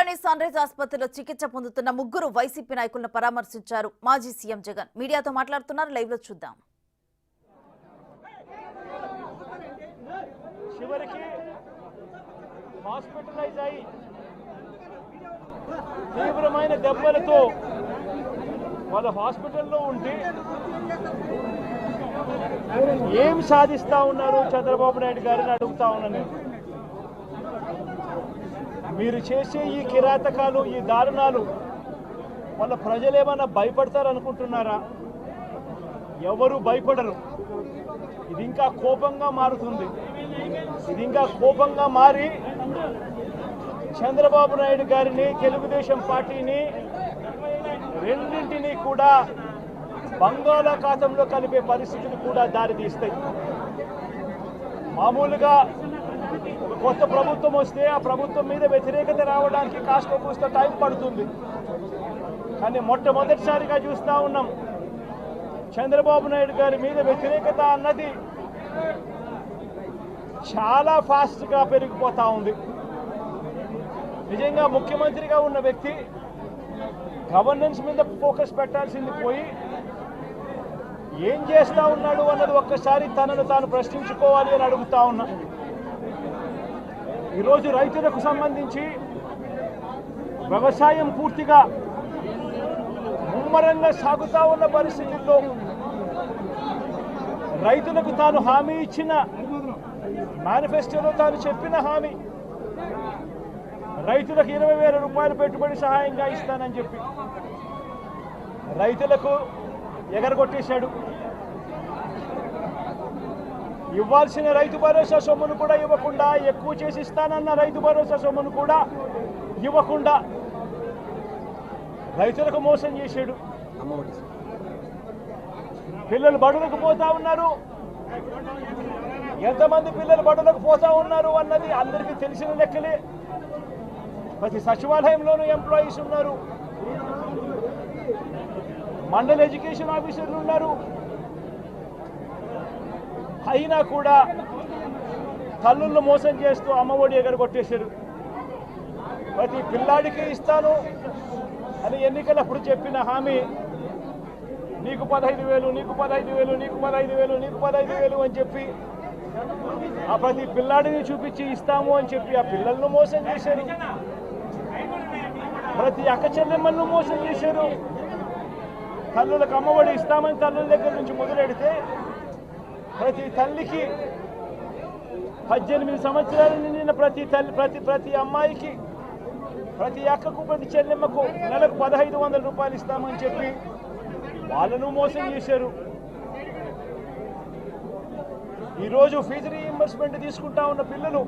గుంటూరులోని sun rise ఆసుపత్రిలో చికిత్స పొందుతున్న ముగ్గురు వైసీపీ నాయకులను పరామర్శించారు మాజీ సీఎం జగన్. మీడియాతో మాట్లాడుతున్నారు, లైవ్ లో చూద్దాం. చివరికి హాస్పిటలైజ్ అయి తీవ్రమైన దెబ్బలతో వాళ్ళ హాస్పిటల్లో ఉంటే ఏం సాధిస్తా ఉన్నారు చంద్రబాబు నాయుడు గారిని అడుగుతా ఉన్నాను. మీరు చేసే ఈ కిరాతకాలు, ఈ దారుణాలు వాళ్ళ ప్రజలు ఏమన్నా భయపడతారనుకుంటున్నారా? ఎవరు భయపడరు. ఇది ఇంకా కోపంగా మారుతుంది. ఇది ఇంకా కోపంగా మారి చంద్రబాబు నాయుడు గారిని, తెలుగుదేశం పార్టీని రెండింటినీ కూడా బంగాళాఖాతంలో కలిపే పరిస్థితులు కూడా దారితీస్తాయి. మామూలుగా ఒక కొత్త ప్రభుత్వం వస్తే ఆ ప్రభుత్వం మీద వ్యతిరేకత రావడానికి కాస్త కూస్త టైం పడుతుంది. కానీ మొట్టమొదటిసారిగా చూస్తూ ఉన్నాం, చంద్రబాబు నాయుడు గారి మీద వ్యతిరేకత అన్నది చాలా ఫాస్ట్గా పెరిగిపోతూ ఉంది. నిజంగా ముఖ్యమంత్రిగా ఉన్న వ్యక్తి గవర్నెన్స్ మీద ఫోకస్ పెట్టాల్సింది పోయి ఏం చేస్తూ ఉన్నాడు అన్నది ఒక్కసారి తనను తాను ప్రశ్నించుకోవాలి అని అడుగుతా ఉన్నా. ఈరోజు రైతులకు సంబంధించి వ్యవసాయం పూర్తిగా ముమ్మరంగా సాగుతూ ఉన్న పరిస్థితుల్లో రైతులకు తాను హామీ ఇచ్చిన, మేనిఫెస్టోలో తాను చెప్పిన హామీ, రైతులకు 20,000 రూపాయలు పెట్టుబడి సహాయంగా ఇస్తానని చెప్పి రైతులకు ఎగరగొట్టేశాడు. ఇవ్వాల్సిన రైతు భరోసా సొమ్మును కూడా ఇవ్వకుండా, ఎక్కువ చేసి ఇస్తానన్న రైతు భరోసా సొమ్మును కూడా ఇవ్వకుండా రైతులకు మోసం చేశాడు. పిల్లలు బడులకు పోతా ఉన్నారు. ఎంతమంది పిల్లలు బడులకు పోతా ఉన్నారు అన్నది అందరికీ తెలిసిన లెక్కలే. ప్రతి సచివాలయంలోనూ ఎంప్లాయీస్ ఉన్నారు, మండల ఎడ్యుకేషన్ ఆఫీసర్లు ఉన్నారు. అయినా కూడా తల్లులను మోసం చేస్తూ అమ్మఒడి ఎగరగొట్టేశారు. ప్రతి పిల్లాడికి ఇస్తాను అని ఎన్నికలప్పుడు చెప్పిన హామీ, నీకు 15,000, నీకు 15,000, నీకు 15,000, నీకు 15,000 అని చెప్పి ఆ ప్రతి పిల్లాడిని చూపించి ఇస్తాము అని చెప్పి ఆ పిల్లలను మోసం చేశారు. ప్రతి అక్క చెల్లెమ్మలను మోసం చేశారు. తల్లులకు అమ్మఒడి ఇస్తామని తల్లుల దగ్గర నుంచి మొదలెడితే ప్రతి తల్లికి 18 సంవత్సరాలు నిండిన ప్రతి అమ్మాయికి, ప్రతి అక్కకు, ప్రతి చెల్లెమ్మకు నెలకు 1,500 రూపాయలు ఇస్తామని చెప్పి వాళ్ళను మోసం చేశారు. ఈరోజు ఫీజు రీయింబర్స్మెంట్ తీసుకుంటా ఉన్న పిల్లలు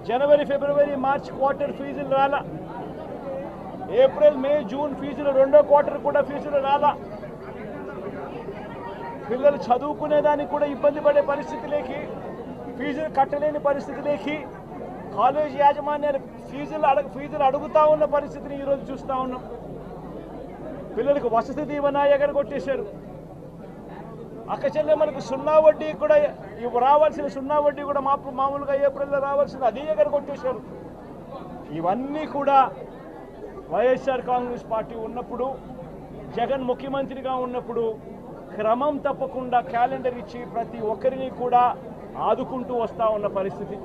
జనవరి, ఫిబ్రవరి, మార్చ్ క్వార్టర్ ఫీజులు రాలా. ఏప్రిల్, మే, జూన్ ఫీజులు, రెండో క్వార్టర్ కూడా ఫీజులు రాలా. పిల్లలు చదువుకునేదానికి కూడా ఇబ్బంది పడే పరిస్థితిలోకి, ఫీజులు కట్టలేని పరిస్థితిలోకి కాలేజీ యాజమాన్యాలు ఫీజులు అడుగుతా ఉన్న పరిస్థితిని ఈరోజు చూస్తూ ఉన్నాం. పిల్లలకు వసతి దీవెన ఎగరగొట్టేశారు. అక్క చెల్లెమ్మలకు సున్నా వడ్డీ కూడా రావాల్సిన సున్నా వడ్డీ కూడా మామూలుగా ఏప్రిల్లో రావాల్సింది, అది ఎగరగొట్టేశారు. ఇవన్నీ కూడా వైఎస్ఆర్ కాంగ్రెస్ పార్టీ ఉన్నప్పుడు, జగన్ ముఖ్యమంత్రిగా ఉన్నప్పుడు క్రమం తప్పకుండా క్యాలెండర్ ఇచ్చి ప్రతి ఒక్కరిని కూడా ఆదుకుంటూ వస్తూ ఉన్న పరిస్థితి.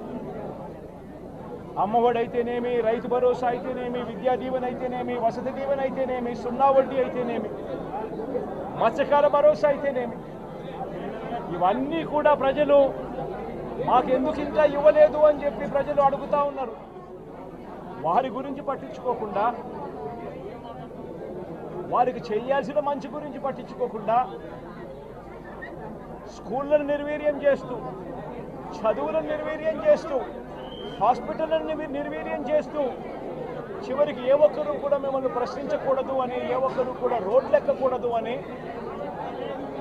అమ్మఒడి అయితేనేమి, రైతు భరోసా అయితేనేమి, విద్యా దీవెన అయితేనేమి, వసతి దీవెన అయితేనేమి, సున్నా వడ్డీ అయితేనేమి, మత్స్యకాల భరోసా అయితేనేమి, ఇవన్నీ కూడా ప్రజలు మాకెందుకు ఇంకా ఇవ్వలేదు అని చెప్పి ప్రజలు అడుగుతూ ఉన్నారు. వారి గురించి పట్టించుకోకుండా, వారికి చేయాల్సిన మంచి గురించి పట్టించుకోకుండా, స్కూళ్ళను నిర్వీర్యం చేస్తూ, చదువులను నిర్వీర్యం చేస్తూ, హాస్పిటళ్లను నిర్వీర్యం చేస్తూ, చివరికి ఏ ఒక్కరూ కూడా మిమ్మల్ని ప్రశ్నించకూడదు అని, ఏ ఒక్కరూ కూడా రోడ్లు ఎక్కకూడదు అని